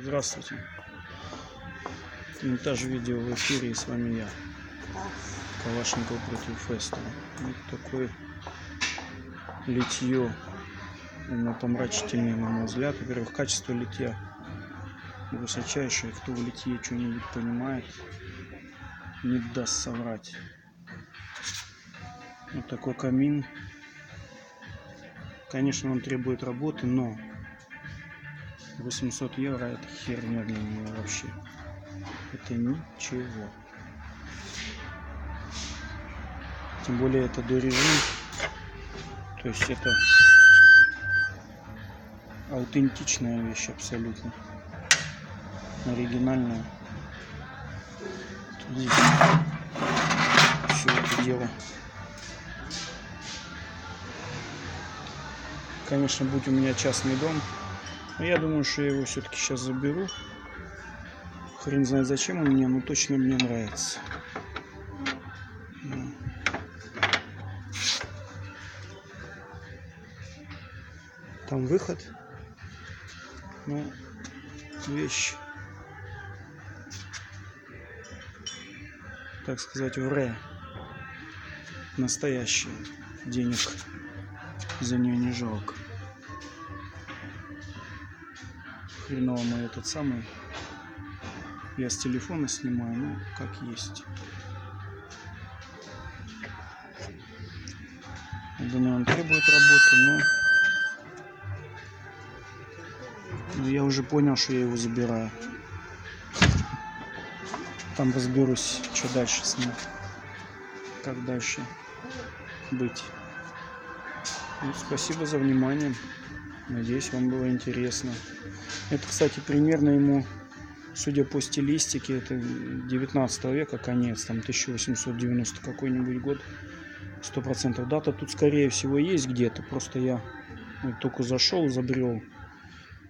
Здравствуйте. Винтаж видео в эфире, и с вами я, Калашников против Феста. Вот такое литье, помрачительнее, на мой взгляд. Во-первых, качество литья высочайшее. Кто в литье что-нибудь понимает, не даст соврать. Вот такой камин. Конечно, он требует работы, но 800 евро это херня для него вообще. Это ничего. Тем более это дорежим. То есть это аутентичная вещь абсолютно. Оригинальная. Здесь все это дело. Конечно, будь у меня частный дом, но я думаю, что я его все-таки сейчас заберу. Хрен знает зачем он мне, но точно мне нравится. Там выход. Ну, вещь, так сказать, в настоящая. Денег за нее не жалко. Хреново мой этот самый. Я с телефона снимаю, ну, как есть. Думаю, он требует работы, но я уже понял, что я его забираю. Там разберусь, что дальше с ним. Как дальше быть. Ну, спасибо за внимание. Надеюсь, вам было интересно. Это, кстати, примерно ему, судя по стилистике, это 19 века, конец, там 1890 какой-нибудь год. 100% дата тут, скорее всего, есть где-то. Просто я только зашел, забрел,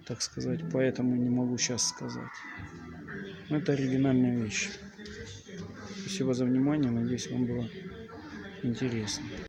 так сказать, поэтому не могу сейчас сказать. Но это оригинальная вещь. Спасибо за внимание. Надеюсь, вам было интересно.